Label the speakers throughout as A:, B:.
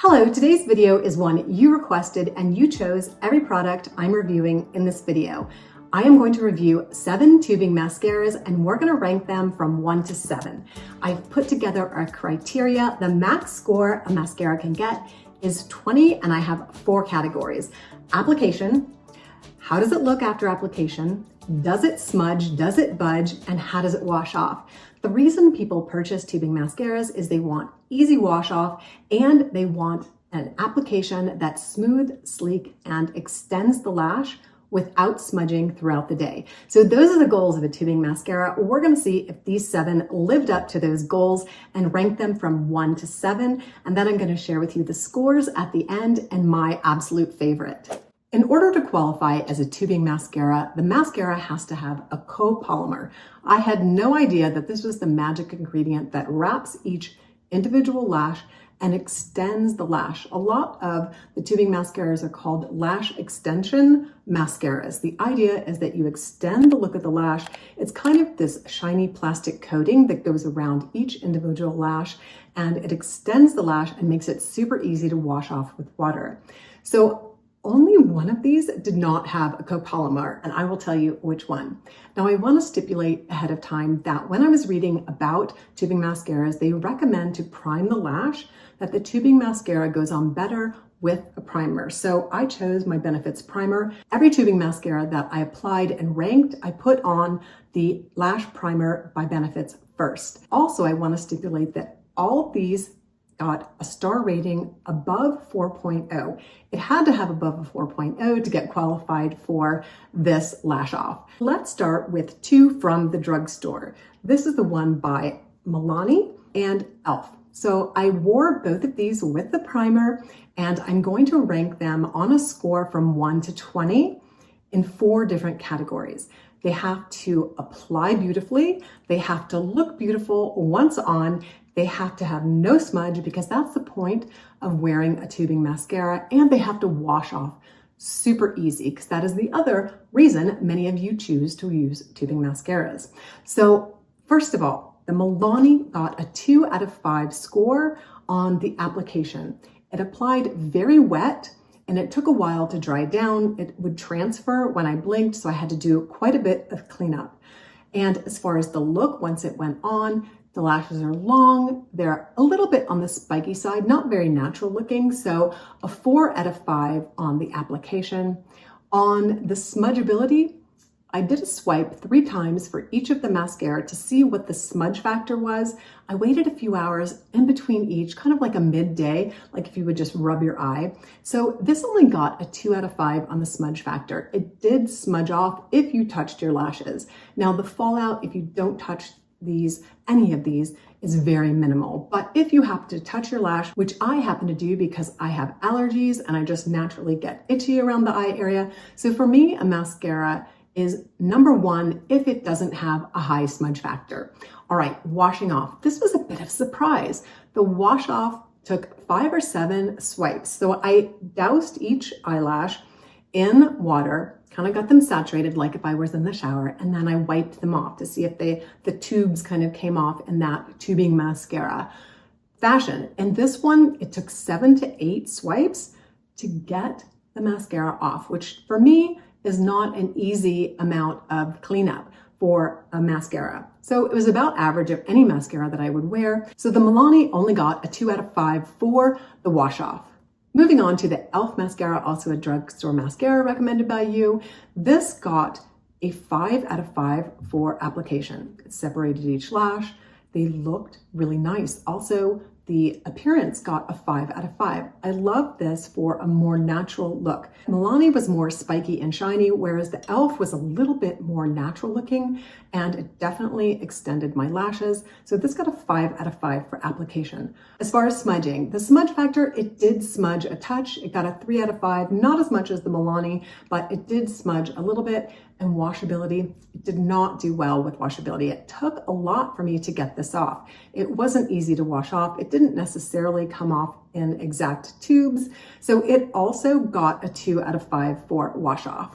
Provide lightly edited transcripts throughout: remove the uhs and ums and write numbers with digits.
A: Hello, today's video is one you requested and you chose every product I'm reviewing in this video. I am going to review 7 tubing mascaras and we're going to rank them from 1 to 7. I've put together a criteria. The max score a mascara can get is 20 and I have 4 categories. Application, how does it look after application? Does it smudge? Does it budge? And how does it wash off? The reason people purchase tubing mascaras is they want easy wash off and they want an application that's smooth, sleek, and extends the lash without smudging throughout the day. So those are the goals of a tubing mascara. We're gonna see if these 7 lived up to those goals and rank them from 1 to 7. And then I'm gonna share with you the scores at the end and my absolute favorite. In order to qualify as a tubing mascara, the mascara has to have a copolymer. I had no idea that this was the magic ingredient that wraps each individual lash and extends the lash. A lot of the tubing mascaras are called lash extension mascaras. The idea is that you extend the look of the lash. It's kind of this shiny plastic coating that goes around each individual lash, and it extends the lash and makes it super easy to wash off with water. So only one of these did not have a copolymer, and I will tell you which one. Now, I want to stipulate ahead of time that when I was reading about tubing mascaras, they recommend to prime the lash, that the tubing mascara goes on better with a primer. So I chose my Benefits Primer. Every tubing mascara that I applied and ranked, I put on the lash primer by Benefits first. Also, I want to stipulate that all of these got a star rating above 4.0. It had to have above a 4.0 to get qualified for this lash off. Let's start with 2 from the drugstore. This is the one by Milani and e.l.f. So I wore both of these with the primer, and I'm going to rank them on a score from 1 to 20 in 4 different categories. They have to apply beautifully, they have to look beautiful once on, they have to have no smudge because that's the point of wearing a tubing mascara, and they have to wash off super easy because that is the other reason many of you choose to use tubing mascaras. So first of all, the Milani got a 2 out of 5 score on the application. It applied very wet and it took a while to dry down. It would transfer when I blinked, so I had to do quite a bit of cleanup. And as far as the look, once it went on, the lashes are long, they're a little bit on the spiky side, not very natural looking, so a 4 out of 5 on the application. On the smudgeability, I did a swipe 3 times for each of the mascara to see what the smudge factor was. I waited a few hours in between each, kind of like a midday, like if you would just rub your eye. So this only got a 2 out of 5 on the smudge factor. It did smudge off if you touched your lashes. Now the fallout, if you don't touch any of these, is very minimal. But if you happen to touch your lash, which I happen to do because I have allergies and I just naturally get itchy around the eye area. So for me, a mascara is number 1 if it doesn't have a high smudge factor. All right, washing off. This was a bit of a surprise. The wash off took 5 or 7 swipes. So I doused each eyelash in water, kind of got them saturated like if I was in the shower, and then I wiped them off to see if the tubes kind of came off in that tubing mascara fashion. And this one, it took 7 to 8 swipes to get the mascara off, which for me is not an easy amount of cleanup for a mascara. So it was about average of any mascara that I would wear. So the Milani only got a 2 out of 5 for the wash off. Moving on to the e.l.f. mascara, also a drugstore mascara recommended by you. This got a 5 out of 5 for application. It separated each lash. They looked really nice. Also, the appearance got a 5 out of 5. I love this for a more natural look. Milani was more spiky and shiny, whereas the e.l.f. was a little bit more natural looking, and it definitely extended my lashes. So this got a 5 out of 5 for application. As far as smudging, the smudge factor, it did smudge a touch. It got a 3 out of 5, not as much as the Milani, but it did smudge a little bit. And washability, it did not do well with washability. It took a lot for me to get this off. It wasn't easy to wash off. It didn't necessarily come off in exact tubes. So it also got a 2 out of 5 for wash off.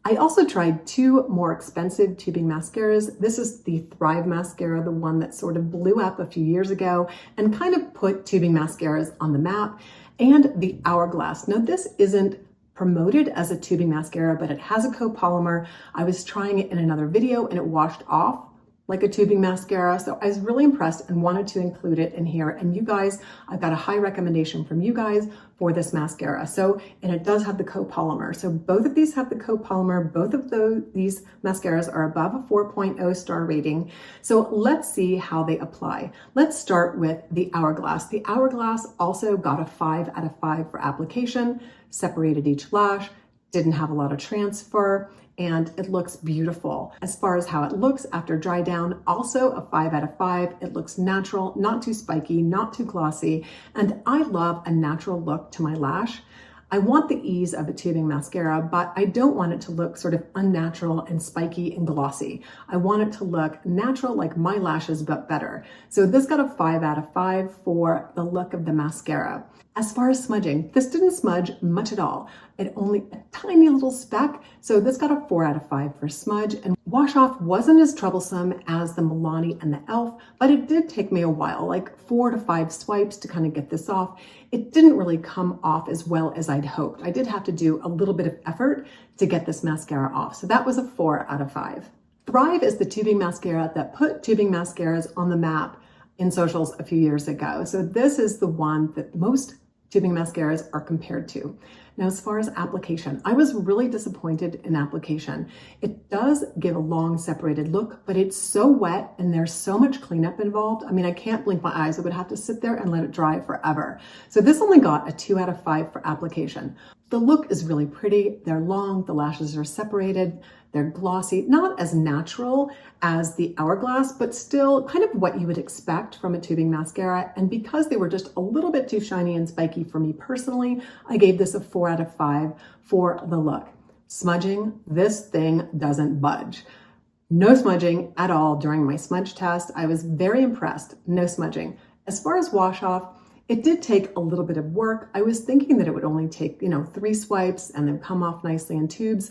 A: I also tried 2 more expensive tubing mascaras. This is the Thrive mascara, the one that sort of blew up a few years ago and kind of put tubing mascaras on the map. and the Hourglass. Now this isn't promoted as a tubing mascara, but it has a copolymer. I was trying it in another video and it washed off like a tubing mascara. So I was really impressed and wanted to include it in here. And you guys, I've got a high recommendation from you guys for this mascara. So, and it does have the copolymer. So both of these have the copolymer. Both of these mascaras are above a 4.0 star rating. So let's see how they apply. Let's start with the Hourglass. The Hourglass also got a 5 out of 5 for application, separated each lash, didn't have a lot of transfer, and it looks beautiful. As far as how it looks after dry down, also a 5 out of 5. It looks natural, not too spiky, not too glossy, and I love a natural look to my lash. I want the ease of a tubing mascara, but I don't want it to look sort of unnatural and spiky and glossy. I want it to look natural like my lashes, but better. So this got a 5 out of 5 for the look of the mascara. As far as smudging, this didn't smudge much at all. It only a tiny little speck. So this got a 4 out of 5 for smudge, and wash off wasn't as troublesome as the Milani and the e.l.f., but it did take me a while, like 4 to 5 swipes to kind of get this off. It didn't really come off as well as I'd hoped. I did have to do a little bit of effort to get this mascara off. So that was a 4 out of 5. Thrive is the tubing mascara that put tubing mascaras on the map in socials a few years ago. So this is the one that most tubing mascaras are compared to. Now, as far as application, I was really disappointed in application. It does give a long separated look, but it's so wet and there's so much cleanup involved. I mean, I can't blink my eyes. I would have to sit there and let it dry forever. So this only got a 2 out of 5 for application. The look is really pretty. They're long, the lashes are separated, they're glossy, not as natural as the Hourglass, but still kind of what you would expect from a tubing mascara. And because they were just a little bit too shiny and spiky for me personally, I gave this a 4 out of 5 for the look. Smudging, this thing doesn't budge. No smudging at all during my smudge test. I was very impressed, no smudging. As far as wash off, it did take a little bit of work. I was thinking that it would only take, 3 swipes and then come off nicely in tubes.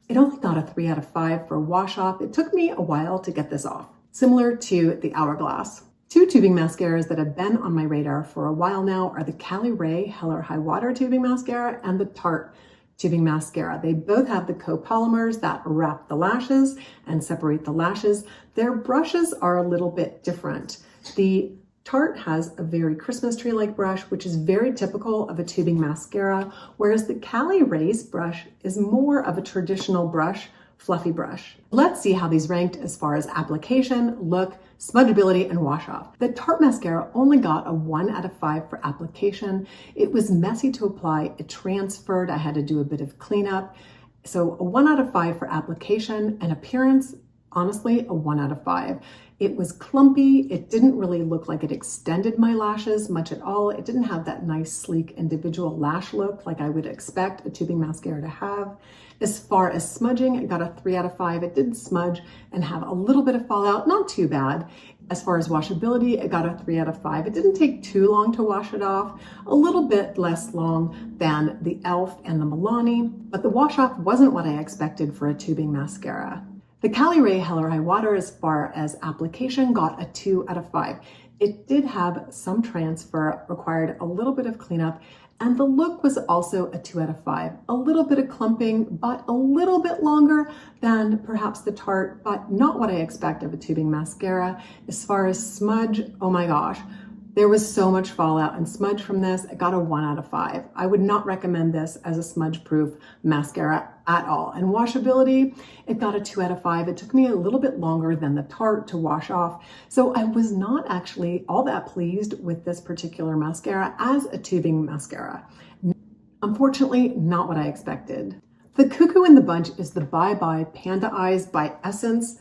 A: It only got a 3 out of 5 for wash off. It took me a while to get this off. Similar to the Hourglass. 2 tubing mascaras that have been on my radar for a while now are the Cali Ray Hell or High Water tubing mascara and the Tarte tubing mascara. They both have the copolymers that wrap the lashes and separate the lashes. Their brushes are a little bit different. The Tarte has a very Christmas tree-like brush, which is very typical of a tubing mascara, whereas the Cali Ray's brush is more of a traditional brush, fluffy brush. Let's see how these ranked as far as application, look, smudgeability, and wash off. The Tarte mascara only got a 1 out of 5 for application. It was messy to apply, it transferred, I had to do a bit of cleanup. So a 1 out of 5 for application, and appearance, honestly, a 1 out of 5. It was clumpy. It didn't really look like it extended my lashes much at all. It didn't have that nice, sleek, individual lash look like I would expect a tubing mascara to have. As far as smudging, it got a 3 out of 5. It did smudge and have a little bit of fallout, not too bad. As far as washability, it got a 3 out of 5. It didn't take too long to wash it off, a little bit less long than the e.l.f. and the Milani, but the wash off wasn't what I expected for a tubing mascara. The Cali Ray Hell or High Water, as far as application, got a 2 out of 5. It did have some transfer, required a little bit of cleanup, and the look was also a 2 out of 5. A little bit of clumping, but a little bit longer than perhaps the Tarte, but not what I expect of a tubing mascara. As far as smudge, oh my gosh. There was so much fallout and smudge from this. It got a 1 out of 5. I would not recommend this as a smudge-proof mascara at all. And washability, it got a 2 out of 5. It took me a little bit longer than the Tarte to wash off. So I was not actually all that pleased with this particular mascara as a tubing mascara. Unfortunately, not what I expected. The Cuckoo in the Bunch is the Bye Bye Panda Eyes by Essence.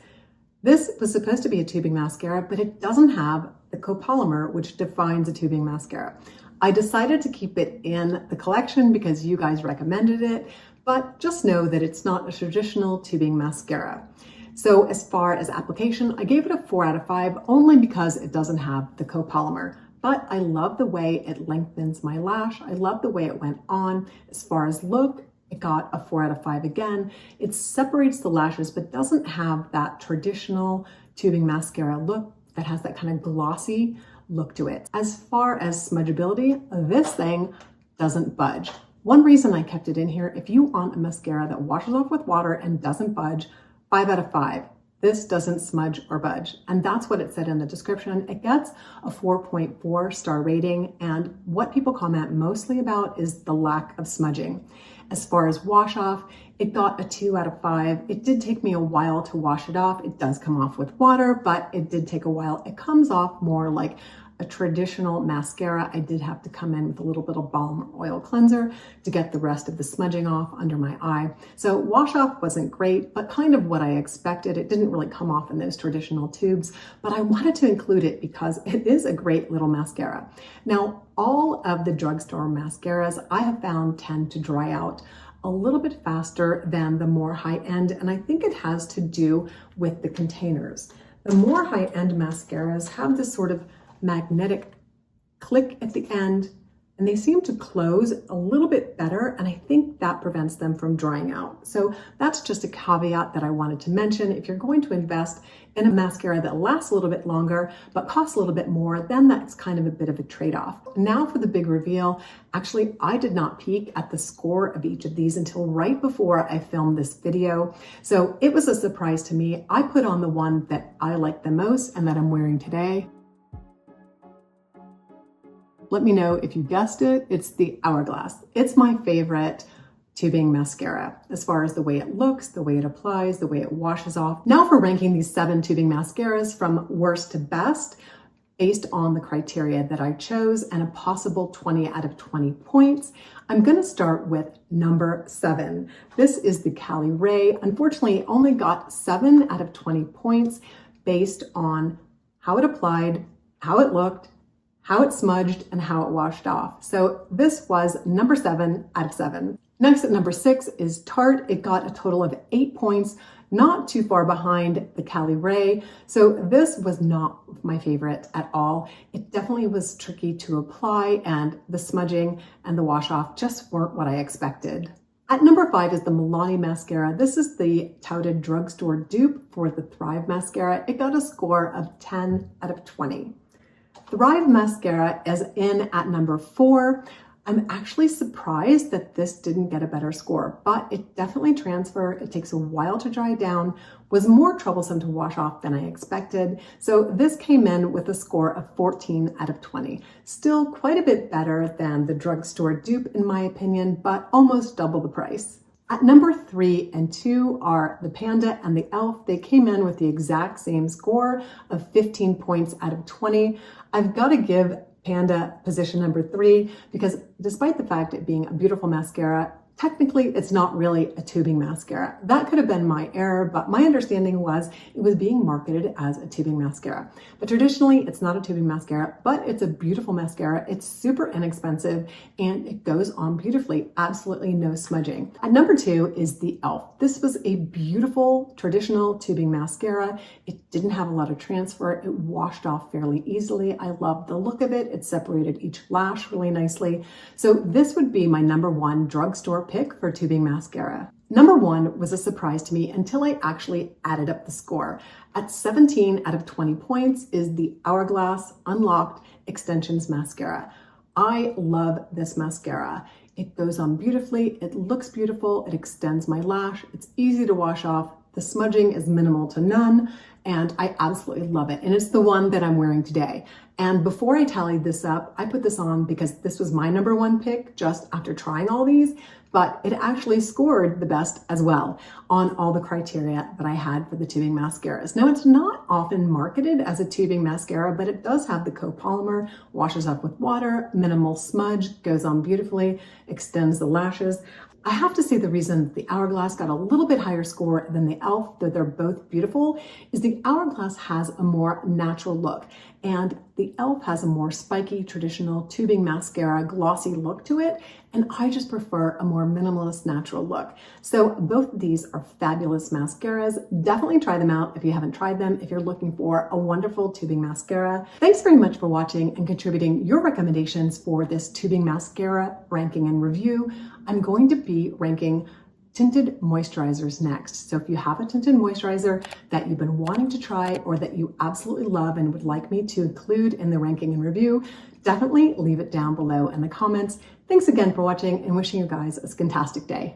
A: This was supposed to be a tubing mascara, but it doesn't have the copolymer, which defines a tubing mascara. I decided to keep it in the collection because you guys recommended it, but just know that it's not a traditional tubing mascara. So as far as application, I gave it a 4 out of 5 only because it doesn't have the copolymer. But I love the way it lengthens my lash. I love the way it went on. As far as look, it got a 4 out of 5 again. It separates the lashes, but doesn't have that traditional tubing mascara look that has that kind of glossy look to it. As far as smudgeability, this thing doesn't budge. One reason I kept it in here, if you want a mascara that washes off with water and doesn't budge, 5 out of 5. This doesn't smudge or budge. And that's what it said in the description. It gets a 4.4 star rating. And what people comment mostly about is the lack of smudging. As far as wash off, it got a 2 out of 5. It did take me a while to wash it off. It does come off with water, but it did take a while. It comes off more like a traditional mascara. I did have to come in with a little bit of balm oil cleanser to get the rest of the smudging off under my eye. So wash off wasn't great, but kind of what I expected. It didn't really come off in those traditional tubes, but I wanted to include it because it is a great little mascara. Now, all of the drugstore mascaras I have found tend to dry out a little bit faster than the more high-end, and I think it has to do with the containers. The more high-end mascaras have this sort of magnetic click at the end, and they seem to close a little bit better, and I think that prevents them from drying out. So that's just a caveat that I wanted to mention. If you're going to invest in a mascara that lasts a little bit longer but costs a little bit more, then that's kind of a bit of a trade-off. Now for the big reveal. Actually, I did not peek at the score of each of these until right before I filmed this video. So it was a surprise to me. I put on the one that I like the most and that I'm wearing today. Let me know if you guessed it. It's the Hourglass. It's my favorite tubing mascara as far as the way it looks, the way it applies, the way it washes off. Now for ranking these 7 tubing mascaras from worst to best based on the criteria that I chose and a possible 20 out of 20 points. I'm going to start with number 7. This is the Cali Ray. Unfortunately, it only got 7 out of 20 points based on how it applied, how it looked, how it smudged, and how it washed off. So this was number 7 out of 7. Next at number 6 is Tarte. It got a total of 8 points, not too far behind the Cali Ray. So this was not my favorite at all. It definitely was tricky to apply, and the smudging and the wash off just weren't what I expected. At number 5 is the Milani mascara. This is the touted drugstore dupe for the Thrive mascara. It got a score of 10 out of 20. Thrive mascara is in at number 4. I'm actually surprised that this didn't get a better score, but it definitely transferred. It takes a while to dry down, was more troublesome to wash off than I expected. So this came in with a score of 14 out of 20. Still quite a bit better than the drugstore dupe in my opinion, but almost double the price. At number 3 and 2 are the Panda and the e.l.f. They came in with the exact same score of 15 points out of 20. I've got to give Panda position number 3 because despite the fact it being a beautiful mascara, technically it's not really a tubing mascara. That could have been my error, but my understanding was it was being marketed as a tubing mascara. But traditionally it's not a tubing mascara, but it's a beautiful mascara. It's super inexpensive and it goes on beautifully. Absolutely no smudging. At number 2 is the e.l.f. This was a beautiful traditional tubing mascara. It didn't have a lot of transfer. It washed off fairly easily. I love the look of it. It separated each lash really nicely. So this would be my number 1 drugstore pick for tubing mascara. Number 1 was a surprise to me until I actually added up the score. At 17 out of 20 points is the Hourglass Unlocked Extensions Mascara. I love this mascara. It goes on beautifully, it looks beautiful, it extends my lash, it's easy to wash off, the smudging is minimal to none, and I absolutely love it. And it's the one that I'm wearing today. And before I tallied this up, I put this on because this was my number 1 pick just after trying all these, but it actually scored the best as well on all the criteria that I had for the tubing mascaras. Now, it's not often marketed as a tubing mascara, but it does have the copolymer, washes up with water, minimal smudge, goes on beautifully, extends the lashes. I have to say the reason the Hourglass got a little bit higher score than the e.l.f., though they're both beautiful, is the Hourglass has a more natural look and the e.l.f. has a more spiky, traditional tubing mascara, glossy look to it, and I just prefer a more minimalist, natural look. So both of these are fabulous mascaras. Definitely try them out if you haven't tried them, if you're looking for a wonderful tubing mascara. Thanks very much for watching and contributing your recommendations for this tubing mascara ranking and review. I'm going to be ranking tinted moisturizers next. So if you have a tinted moisturizer that you've been wanting to try or that you absolutely love and would like me to include in the ranking and review, definitely leave it down below in the comments. Thanks again for watching and wishing you guys a fantastic day.